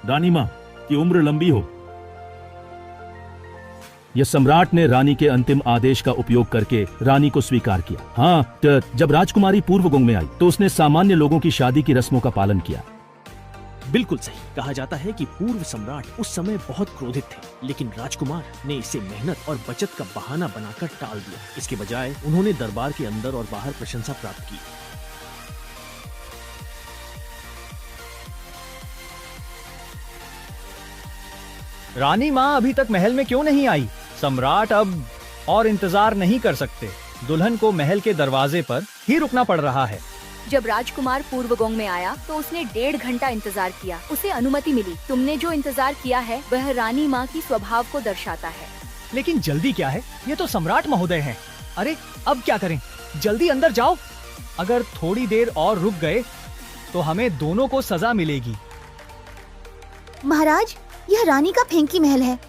रानी माँ की उम्र लंबी हो। यह सम्राट ने रानी के अंतिम आदेश का उपयोग करके रानी को स्वीकार किया। हाँ, जब राजकुमारी पूर्वगोंग में आई तो उसने सामान्य लोगों की शादी की रस्मों का पालन किया। बिल्कुल सही। कहा जाता है कि पूर्व सम्राट उस समय बहुत क्रोधित थे, लेकिन राजकुमार ने इसे मेहनत और बचत का बहाना बनाकर टाल दिया। इसके बजाय उन्होंने दरबार के अंदर और बाहर प्रशंसा प्राप्त की। रानी माँ अभी तक महल में क्यों नहीं आई? सम्राट अब और इंतजार नहीं कर सकते। दुल्हन को महल के दरवाजे पर ही रुकना पड़ रहा है। जब राजकुमार पूर्वगोंग में आया तो उसने 1.5 घंटा इंतजार किया। उसे अनुमति मिली। तुमने जो इंतजार किया है वह रानी माँ की स्वभाव को दर्शाता है। लेकिन जल्दी क्या है? ये तो सम्राट महोदय हैं। अरे अब क्या करें? जल्दी अंदर जाओ। अगर थोड़ी देर और रुक गए तो हमें दोनों को सजा मिलेगी। महाराज, यह रानी का फेंकी महल है।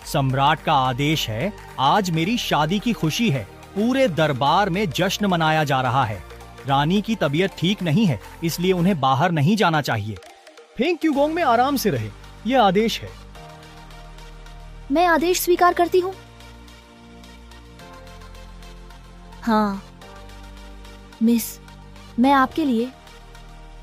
सम्राट का आदेश है। आज मेरी शादी की खुशी है। पूरे दरबार में जश्न मनाया जा रहा है। रानी की तबीयत ठीक नहीं है, इसलिए उन्हें बाहर नहीं जाना चाहिए। फेंक्यूगोंग में आराम से रहे, यह आदेश है। मैं आदेश स्वीकार करती हूँ। हाँ मिस, मैं आपके लिए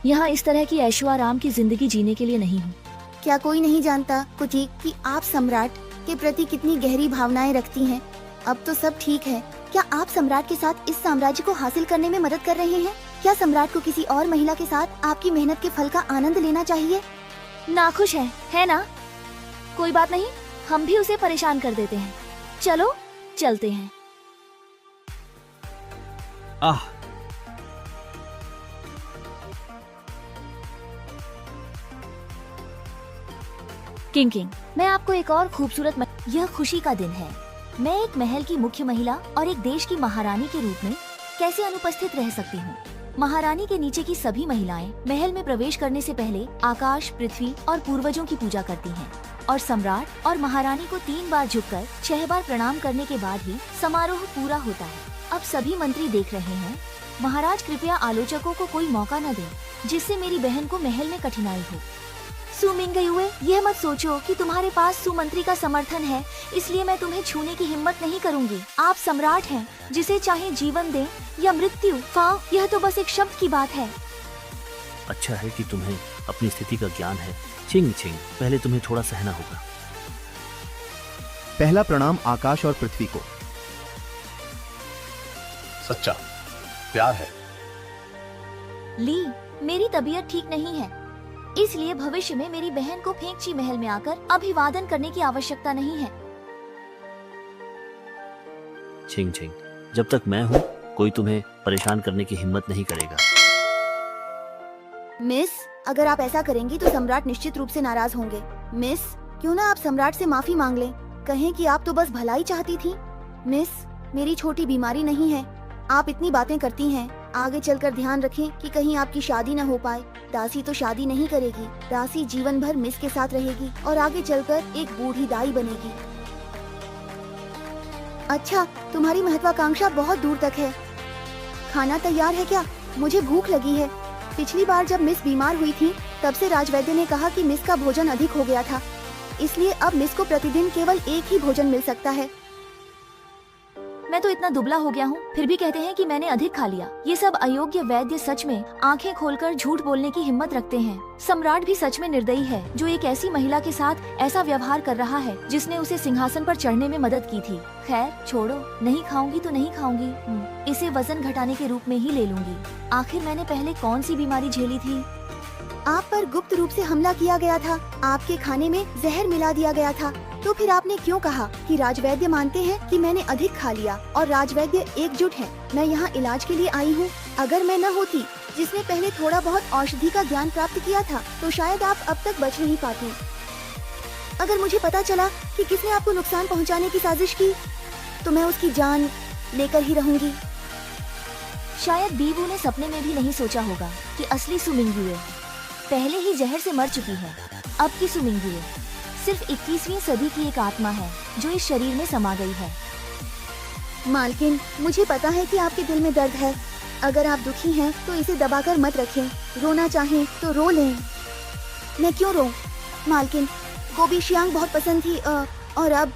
यहाँ इस तरह की ऐशो आराम की जिंदगी जीने के लिए नहीं हूँ। क्या कोई नहीं जानता कुची कि आप सम्राट के प्रति कितनी गहरी भावनाएं रखती हैं? अब तो सब ठीक है। क्या आप सम्राट के साथ इस साम्राज्य को हासिल करने में मदद कर रहे हैं? क्या सम्राट को किसी और महिला के साथ आपकी मेहनत के फल का आनंद लेना चाहिए? नाखुश है ना? कोई बात नहीं, हम भी उसे परेशान कर देते हैं। चलो चलते हैं। आह, किंग, मैं आपको एक और खूबसूरत यह खुशी का दिन है। मैं एक महल की मुख्य महिला और एक देश की महारानी के रूप में कैसे अनुपस्थित रह सकती हूँ? महारानी के नीचे की सभी महिलाएं महल में प्रवेश करने से पहले आकाश, पृथ्वी और पूर्वजों की पूजा करती हैं और सम्राट और महारानी को 3 बार झुककर 6 बार प्रणाम करने के बाद ही समारोह पूरा होता है। अब सभी मंत्री देख रहे हैं। महाराज कृपया आलोचकों को कोई मौका न दें जिससे मेरी बहन को महल में कठिनाई हो। सुमिंगयुए, यह मत सोचो कि तुम्हारे पास सुमंत्री का समर्थन है इसलिए मैं तुम्हें छूने की हिम्मत नहीं करूंगी। आप सम्राट हैं, जिसे चाहे जीवन दें या मृत्यु। फाओ, यह तो बस एक शब्द की बात है। अच्छा है कि तुम्हें अपनी स्थिति का ज्ञान है। छिंग, पहले तुम्हें थोड़ा सहना होगा। पहला प्रणाम आकाश और पृथ्वी को। सच्चा प्यार है। ली, मेरी तबीयत ठीक नहीं है, इसलिए भविष्य में मेरी बहन को फेंकची महल में आकर अभिवादन करने की आवश्यकता नहीं है। छिंग, जब तक मैं हूँ कोई तुम्हें परेशान करने की हिम्मत नहीं करेगा। मिस, अगर आप ऐसा करेंगी तो सम्राट निश्चित रूप से नाराज होंगे। मिस, क्यों ना आप सम्राट से माफी मांग लें, कहें कि आप तो बस भलाई चाहती थी। मिस, मेरी छोटी बीमारी नहीं है। आप इतनी बातें करती हैं, आगे चलकर ध्यान रखें कि कहीं आपकी शादी न हो पाए। दासी तो शादी नहीं करेगी, दासी जीवन भर मिस के साथ रहेगी और आगे चलकर एक बूढ़ी दाई बनेगी। अच्छा, तुम्हारी महत्वाकांक्षा बहुत दूर तक है। खाना तैयार है क्या? मुझे भूख लगी है। पिछली बार जब मिस बीमार हुई थी तब से राजवैद्य ने कहा कि मिस का भोजन अधिक हो गया था, इसलिए अब मिस को प्रतिदिन केवल एक ही भोजन मिल सकता है। मैं तो इतना दुबला हो गया हूँ, फिर भी कहते हैं कि मैंने अधिक खा लिया। ये सब अयोग्य वैद्य सच में आंखें खोलकर झूठ बोलने की हिम्मत रखते हैं। सम्राट भी सच में निर्दयी है जो एक ऐसी महिला के साथ ऐसा व्यवहार कर रहा है जिसने उसे सिंहासन पर चढ़ने में मदद की थी। खैर छोड़ो, नहीं खाऊंगी तो नहीं खाऊंगी, इसे वजन घटाने के रूप में ही ले लूंगी। आखिर मैंने पहले कौन सी बीमारी झेली थी? आप पर गुप्त रूप से हमला किया गया था, आपके खाने में जहर मिला दिया गया था, तो फिर आपने क्यों कहा कि राजवैद्य मानते हैं कि मैंने अधिक खा लिया और राजवैद्य एकजुट हैं? मैं यहाँ इलाज के लिए आई हूँ। अगर मैं न होती जिसने पहले थोड़ा बहुत औषधि का ज्ञान प्राप्त किया था तो शायद आप अब तक बच नहीं पाती। अगर मुझे पता चला कि किसने आपको नुकसान पहुँचाने की साजिश की तो मैं उसकी जान लेकर ही रहूंगी। शायद बीबू ने सपने में भी नहीं सोचा होगा कि असली सुमिंगयुए पहले ही जहर से मर चुकी है। अब की सुमिंगयुए सिर्फ 21वीं सदी की एक आत्मा है जो इस शरीर में समा गई है। मालकिन, मुझे पता है कि आपके दिल में दर्द है, अगर आप दुखी हैं तो इसे दबाकर मत रखें। रोना चाहें तो रो लें। मैं क्यों रो? मालकिन, गोबी शियांग बहुत पसंद थी और अब